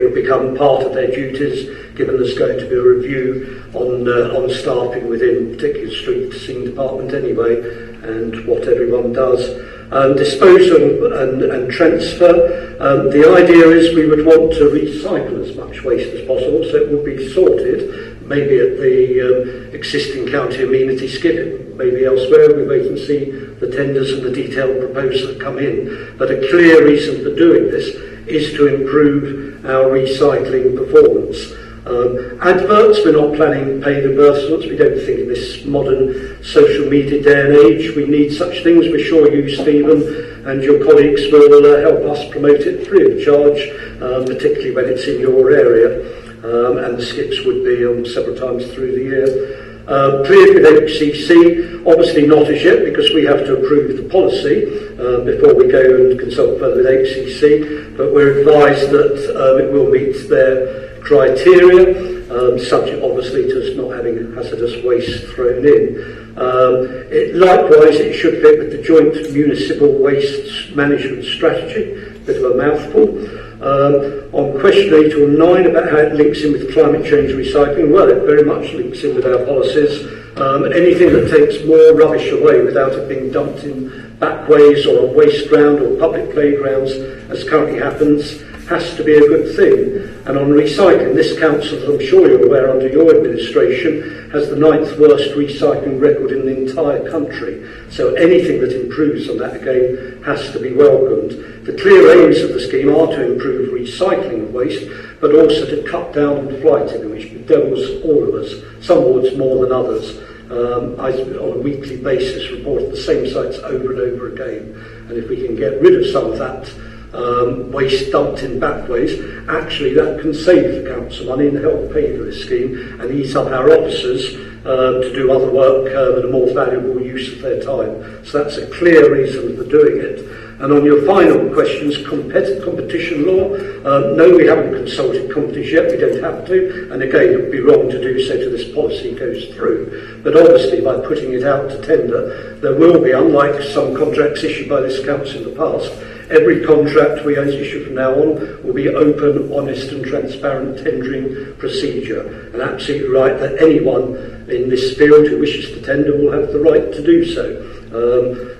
will become part of their duties, given there's going to be a review on staffing within particular street scene department anyway, and what everyone does. Disposal and transfer. The idea is we would want to recycle as much waste as possible, so it would be sorted, maybe at the existing county amenity skip, maybe elsewhere. We wait and see the tenders and the detailed proposals that come in. But a clear reason for doing this is to improve our recycling performance. Adverts, we're not planning paid advertisements. We don't think in this modern social media day and age we need such things. We're sure you, Stephen, and your colleagues will help us promote it free of charge, particularly when it's in your area, and the skips would be on several times through the year. Cleared with HCC, obviously not as yet because we have to approve the policy before we go and consult further with HCC, but we're advised that it will meet their criteria, subject obviously to us not having hazardous waste thrown in. Likewise, it should fit with the joint municipal waste management strategy, bit of a mouthful. On question 8 or 9 about how it links in with climate change recycling, well, it very much links in with our policies. Anything that takes more rubbish away without it being dumped in backways or on waste ground or public playgrounds, as currently happens, has to be a good thing. And on recycling, this council, as I'm sure you're aware under your administration, has the 9th worst recycling record in the entire country. So anything that improves on that again has to be welcomed. The clear aims of the scheme are to improve recycling of waste, but also to cut down on fly tipping, which bedevils all of us, some wards more than others. I, on a weekly basis, report the same sites over and over again. And if we can get rid of some of that waste dumped in backways, actually that can save the council money and help pay for this scheme and ease up our officers to do other work and a more valuable use of their time. So that's a clear reason for doing it. And on your final questions, competition law, no, we haven't consulted companies yet, we don't have to, and again it would be wrong to do so till this policy goes through. But obviously by putting it out to tender, there will be, unlike some contracts issued by this council in the past, every contract we issue from now on will be open, honest and transparent tendering procedure. And absolutely right that anyone in this field who wishes to tender will have the right to do so.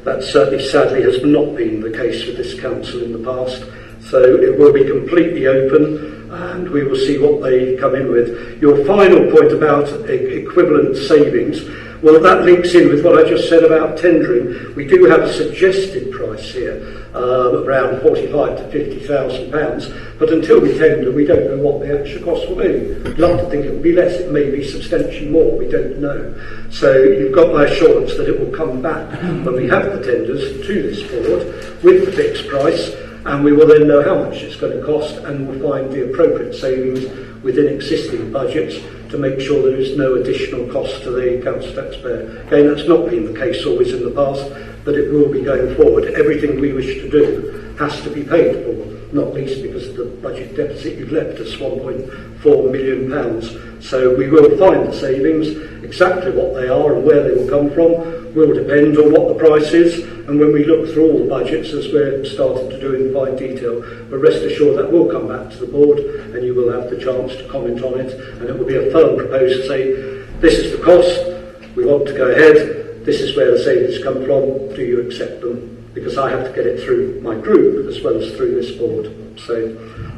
That certainly, sadly, has not been the case with this council in the past. So it will be completely open and we will see what they come in with. Your final point about equivalent savings, well, that links in with what I just said about tendering. We do have a suggested price here, around £45,000 to £50,000, but until we tender, we don't know what the actual cost will be. I'd love to think it will be less, it may be substantially more, we don't know. So you've got my assurance that it will come back when we have the tenders to this board with the fixed price, and we will then know how much it's going to cost and we'll find the appropriate savings within existing budgets to make sure there is no additional cost to the council taxpayer. Again, that's not been the case always in the past, but it will be going forward. Everything we wish to do has to be paid for, not least because of the budget deficit you've left us, £1.4 million. So we will find the savings. Exactly what they are and where they will come from will depend on what the price is, and when we look through all the budgets as we're starting to do in fine detail. But rest assured that will come back to the board and you will have the chance to comment on it, and it will be a firm proposal to say this is the cost, we want to go ahead, this is where the savings come from, do you accept them? Because I have to get it through my group as well as through this board. So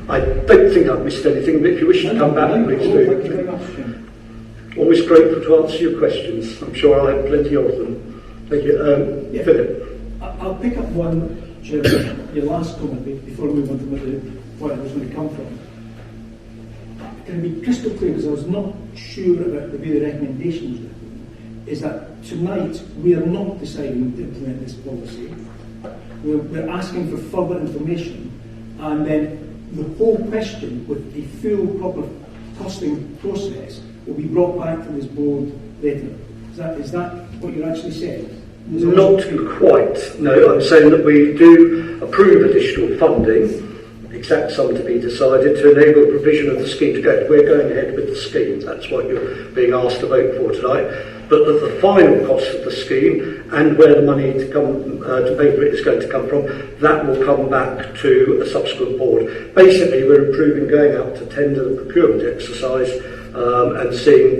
I don't think I've missed anything, but if you wish to come back, please do. Thank you very much. Always grateful to answer your questions. I'm sure I'll have plenty of them. Thank you. Philip. I'll pick up one, Chairman, your last comment before we move on to where I was going to come from. Can I be crystal clear, because I was not sure about the way the recommendations were, is that tonight we are not deciding to implement this policy. We're asking for further information, and then the whole question with a full proper costing process will be brought back to this board later. Is that what you're actually saying? Not quite. No, I'm saying that we do approve additional funding, exact sum to be decided to enable provision of the scheme to go ahead. We're going ahead with the scheme. That's what you're being asked to vote for tonight. But the final cost of the scheme and where the money to come to pay for it is going to come from, that will come back to a subsequent board. Basically, we're improving going out to tender the procurement exercise and seeing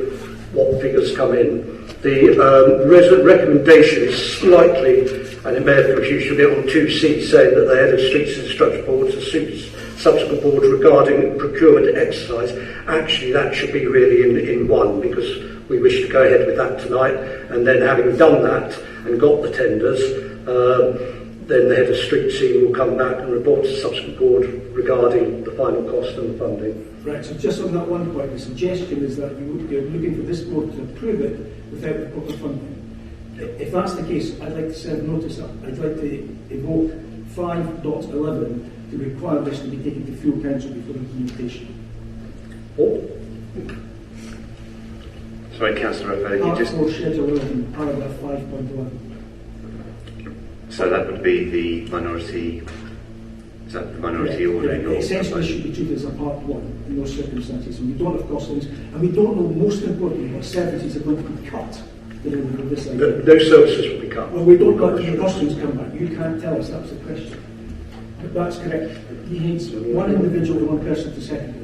what figures come in. The recommendation is slightly, and it may have confused you a bit on 2C, saying that the head of streets and structure boards are subsequent boards regarding procurement exercise. Actually, that should be really in one, because we wish to go ahead with that tonight, and then having done that and got the tenders, then the head of street scene will come back and report to the subsequent board regarding the final cost and the funding. Right, so just on that one point, the suggestion is that you're looking for this board to approve it without the proper funding. If that's the case, I'd like to serve notice up. I'd like to evoke 5.11 to require this to be taken to full council before implementation. Oh. Sorry, Councillor Raphael, you Part just... 4, Schedule 11, paragraph 5.11. So that would be the minority... Is that the minority order? It essentially should be treated as a part 1 in those circumstances. And we don't have costings, and we don't know, most importantly, what services are going to be cut. This No services will be cut. Well, we don't know the costings come back. You can't tell us, that's the question. But that's correct. He needs one individual and one person to second it.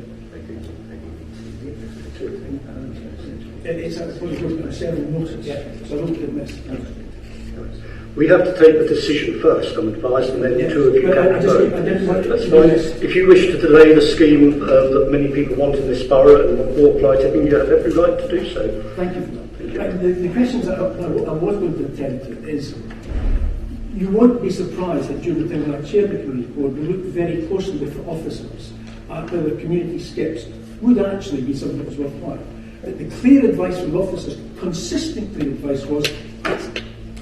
It's at the point of going to serve notice, so I don't get missed. We have to take the decision first, I'm advised, and then the two of you can vote. That's fine. If you wish to delay the scheme that many people want in this borough and more apply to him, you have every right to do so. Thank you for that. The questions that I was going to attend to is, you won't be surprised that during the time when I chaired the community board, we looked very closely with the officers at whether community skips would actually be something that was worthwhile. The clear advice from the officers, consistent clear advice, was it's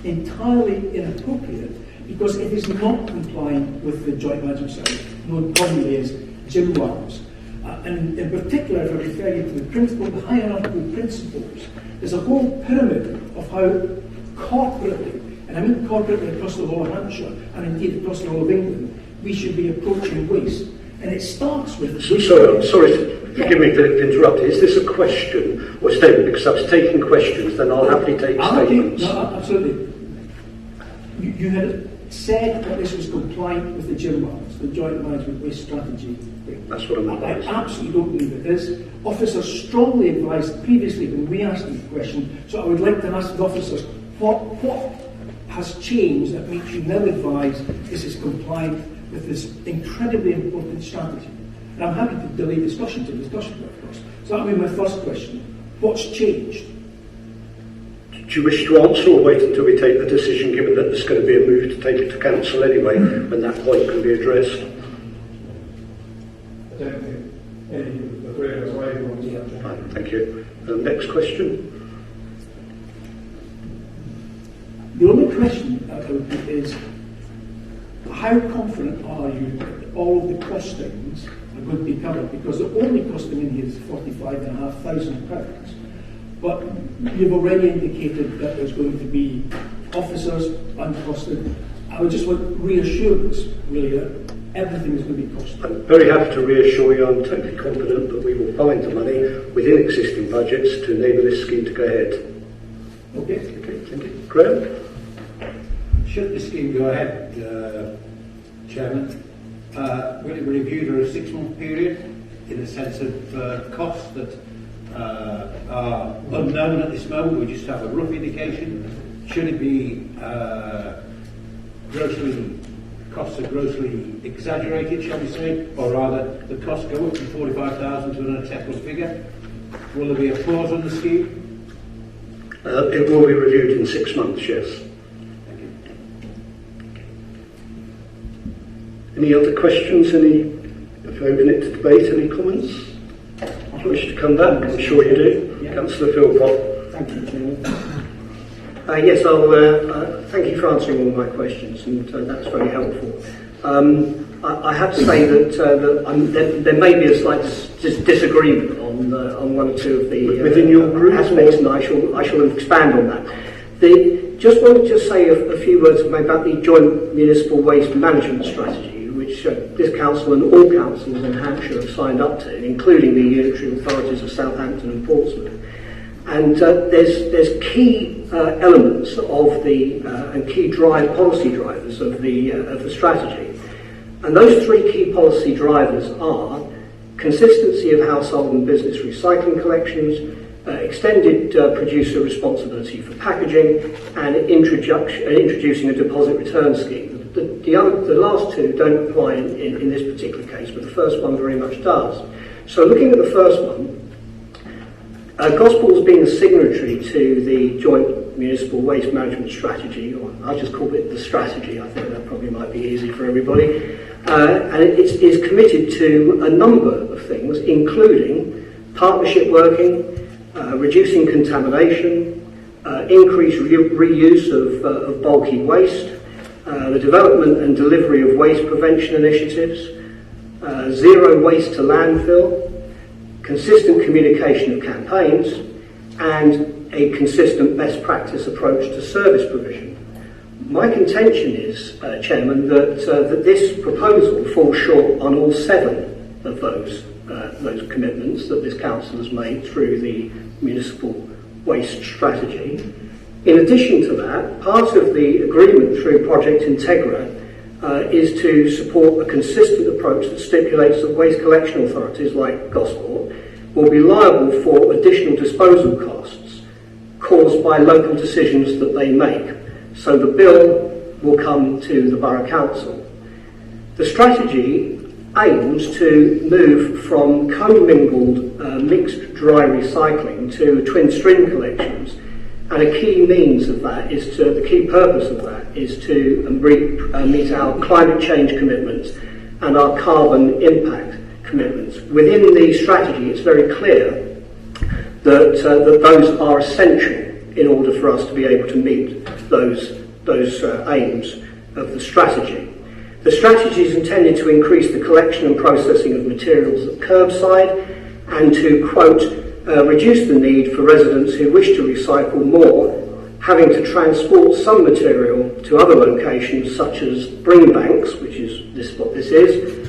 entirely inappropriate because it is not complying with the joint management service, known commonly as GMWARMS. And in particular, if I refer you to the principle, the hierarchical principles, there's a whole pyramid of how corporately, and I mean corporately across the whole of Hampshire, and indeed across the whole of England, we should be approaching waste. And it starts with... Sorry, forgive me to interrupt. Is this a question or a statement? Because I was taking questions, then I'll happily take statements. No, absolutely. You had said that this was compliant with the GMWARMS, the Joint Management Waste Strategy. That's what I'm advised. I absolutely don't believe it is. Officers strongly advised previously when we asked them the question, so I would like to ask the officers, what has changed that makes you now advise this is compliant with this incredibly important strategy? And I'm happy to delay discussion to discussion, of course. So that would be my first question. What's changed? Do you wish to answer or wait until we take the decision, given that there's going to be a move to take it to council anyway, when that point can be addressed? I don't think any of the three of us are able to answer. Right, thank you. Next question. The only question I would put is, how confident are you that all of the costings are going to be covered? Because the only costing in here is £45,500. But you've already indicated that there's going to be officers uncosted. I would just want reassurance, really, that everything is going to be costed. I'm very happy to reassure you I'm totally confident that we will find the money within existing budgets to enable this scheme to go ahead. Okay? Okay, thank you. Graham? Should the scheme go ahead, Chairman, will it be reviewed over a 6-month period in the sense of costs that are unknown at this moment? We just have a rough indication. Should it be costs are grossly exaggerated, shall we say, or rather the costs go up from 45,000 to an unacceptable figure? Will there be a pause on the scheme? It will be reviewed in 6 months, yes. Thank you. Any other questions? If I open it to debate, any comments? Do you wish to come back? I'm sure you do. Yeah. Councillor Philpott. Thank you, Chairman. Yes, I'll thank you for answering all my questions, and that's very helpful. I have to say that there may be a slight disagreement on one or two of the Within your group, aspects, and I shall expand on that. Just wanted to say a few words about the Joint Municipal Waste Management Strategy, which which this council and all councils in Hampshire have signed up to, including the unitary authorities of Southampton and Portsmouth. And there's key elements of the and key policy drivers of the strategy. And those three key policy drivers are consistency of household and business recycling collections, extended producer responsibility for packaging, and introducing a deposit return scheme. The last two don't apply in this particular case, but the first one very much does. So looking at the first one, Gospel's been a signatory to the Joint Municipal Waste Management Strategy, or I'll just call it the strategy. I think that probably might be easy for everybody. And it is committed to a number of things, including partnership working, reducing contamination, increased reuse of bulky waste, the development and delivery of waste prevention initiatives, zero waste to landfill, consistent communication of campaigns, and a consistent best practice approach to service provision. My contention is, Chairman, that this proposal falls short on all 7 of those commitments that this council has made through the municipal waste strategy. In addition to that, part of the agreement through Project Integra is to support a consistent approach that stipulates that waste collection authorities like Gosport will be liable for additional disposal costs caused by local decisions that they make. So the bill will come to the Borough Council. The strategy aims to move from commingled mixed dry recycling to twin stream collections, and a key means of that the key purpose of that is to meet our climate change commitments and our carbon impact commitments. Within the strategy, it's very clear that those are essential in order for us to be able to meet those aims of the strategy. The strategy is intended to increase the collection and processing of materials at curbside and to, quote, reduce the need for residents who wish to recycle more having to transport some material to other locations such as bring banks, which is what this is,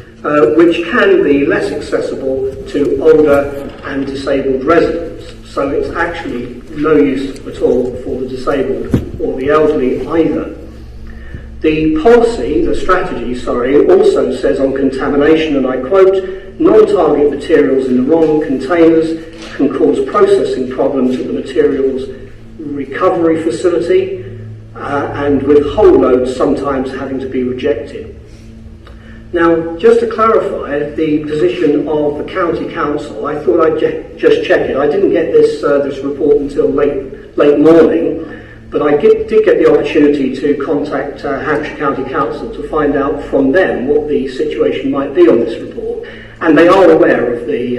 which can be less accessible to older and disabled residents. So it's actually no use at all for the disabled or the elderly either. The strategy, also says on contamination, and I quote, non-target materials in the wrong containers can cause processing problems at the materials recovery facility, and with whole loads sometimes having to be rejected. Now, just to clarify the position of the County Council, I thought I'd just check it. I didn't get this report until late morning, but I did get the opportunity to contact Hampshire County Council to find out from them what the situation might be on this report. And they are aware of the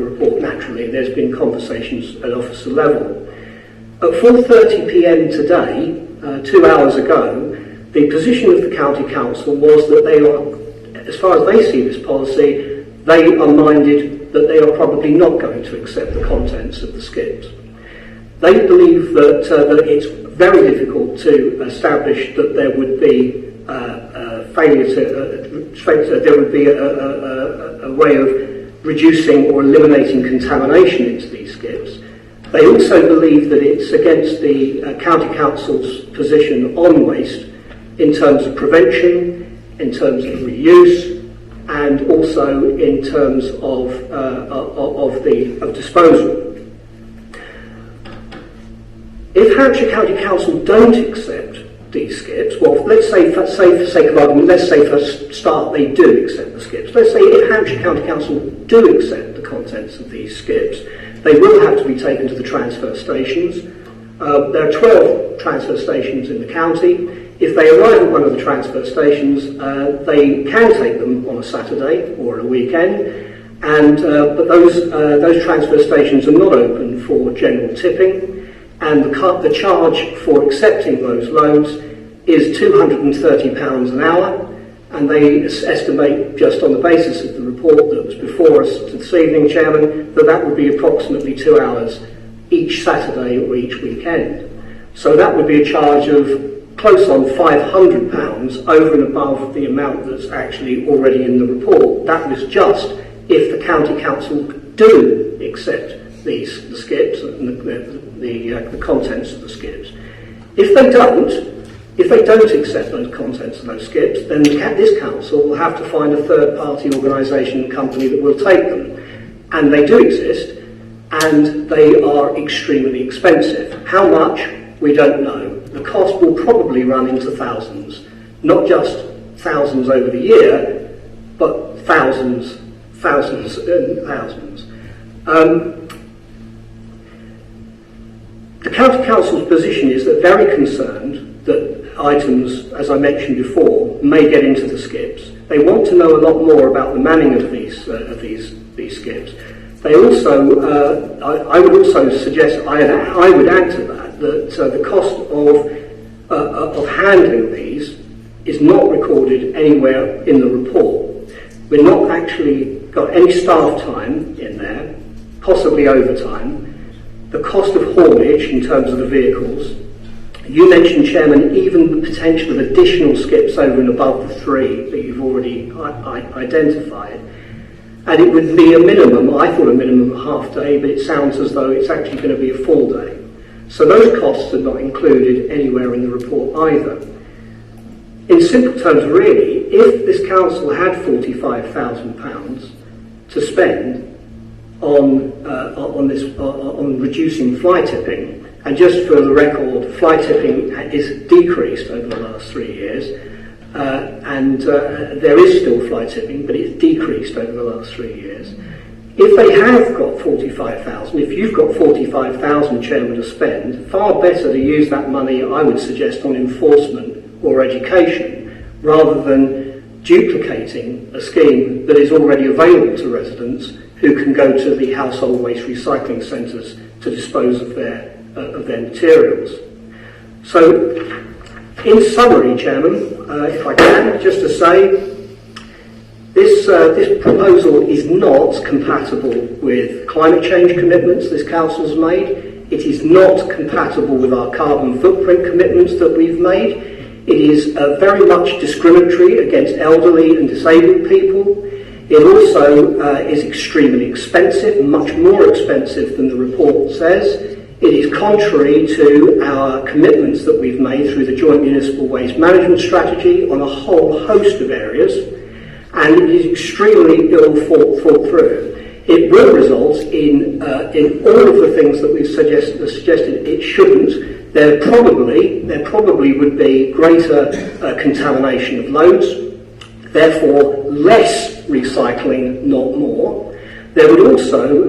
report. Naturally, there's been conversations at officer level. At 4:30 p.m. today, 2 hours ago, the position of the County Council was that they are, as far as they see this policy, they are minded that they are probably not going to accept the contents of the skips. They believe that it's very difficult to establish that there would be there would be a way of reducing or eliminating contamination into these skips. They also believe that it's against the County Council's position on waste in terms of prevention, in terms of reuse, and also in terms of disposal. If Hampshire County Council don't accept these skips, well, let's say for sake of argument, let's say for start they do accept the skips. Let's say if Hampshire County Council do accept the contents of these skips, they will have to be taken to the transfer stations. There are 12 transfer stations in the county. If they arrive at one of the transfer stations, they can take them on a Saturday or a weekend, but those transfer stations are not open for general tipping. And the charge for accepting those loads is £230 an hour, and they estimate, just on the basis of the report that was before us this evening, Chairman, that would be approximately 2 hours each Saturday or each weekend. So that would be a charge of close on £500 over and above the amount that's actually already in the report. That was just if the county council do accept the skips and the contents of the skips. If they don't accept those contents of those skips, then this council will have to find a third-party organisation and company that will take them. And they do exist, and they are extremely expensive. How much? We don't know. The cost will probably run into thousands. Not just thousands over the year, but thousands and thousands. The County Council's position is that very concerned that items, as I mentioned before, may get into the skips. They want to know a lot more about the manning of these skips. They also, I would also suggest, I would add to that the cost of handling these is not recorded anywhere in the report. We're not actually got any staff time in there, possibly overtime. The cost of haulage in terms of the vehicles. You mentioned, Chairman, even the potential of additional skips over and above the 3 that you've already identified. And it would be a minimum, I thought a minimum of half day, but it sounds as though it's actually going to be a full day. So those costs are not included anywhere in the report either. In simple terms, really, if this council had £45,000 to spend on reducing fly tipping, and just for the record, fly tipping is decreased over the last 3 years, and there is still fly tipping, but it's decreased over the last 3 years. If they have got 45,000, if you've got 45,000, Chairman, to spend, far better to use that money, I would suggest, on enforcement or education, rather than duplicating a scheme that is already available to residents who can go to the household waste recycling centres to dispose of their materials. So, in summary, Chairman, if I can, just to say, this proposal is not compatible with climate change commitments this Council's made. It is not compatible with our carbon footprint commitments that we've made. It is very much discriminatory against elderly and disabled people. It also is extremely expensive, much more expensive than the report says. It is contrary to our commitments that we've made through the Joint Municipal Waste Management Strategy on a whole host of areas, and it is extremely ill thought through. It will result in all of the things that we've suggested it shouldn't. There probably would be greater contamination of loads, therefore less recycling, not more. There would also,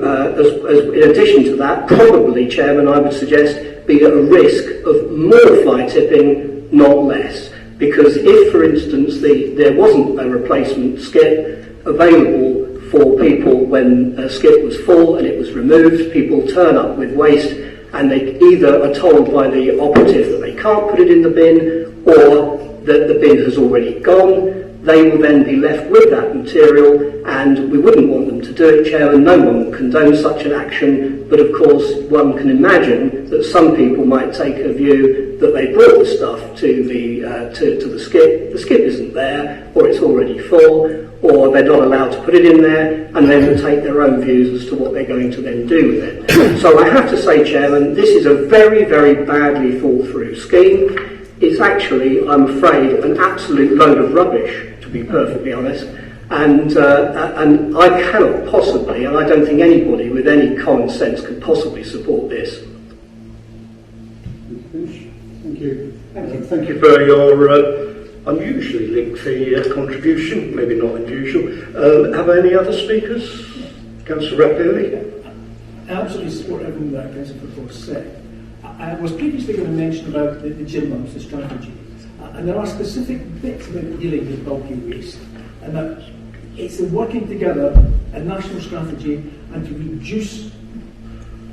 in addition to that, probably, Chairman, I would suggest, be a risk of more fly tipping, not less. Because if, for instance, there wasn't a replacement skip available for people when a skip was full and it was removed, people turn up with waste and they either are told by the operative that they can't put it in the bin or that the bin has already gone. They will then be left with that material, and we wouldn't want them to do it, Chairman. No one will condone such an action, but of course one can imagine that some people might take a view that they brought the stuff to the skip. The skip isn't there, or it's already full, or they're not allowed to put it in there, and they will take their own views as to what they're going to then do with it. So I have to say, Chairman, this is a very, very badly thought through scheme. It's actually, I'm afraid, an absolute load of rubbish, to be perfectly honest. And I cannot possibly, and I don't think anybody with any common sense could possibly support this. Thank you. Thank you for your unusually lengthy contribution, maybe not unusual. Have any other speakers? Councillor Rapilli? I absolutely support everything that Councillor Force said. I was previously going to mention about the gym lumps, the strategy, and there are specific bits about dealing with bulky waste, and that it's the working together a national strategy and to reduce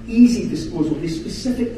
easy disposal, the specific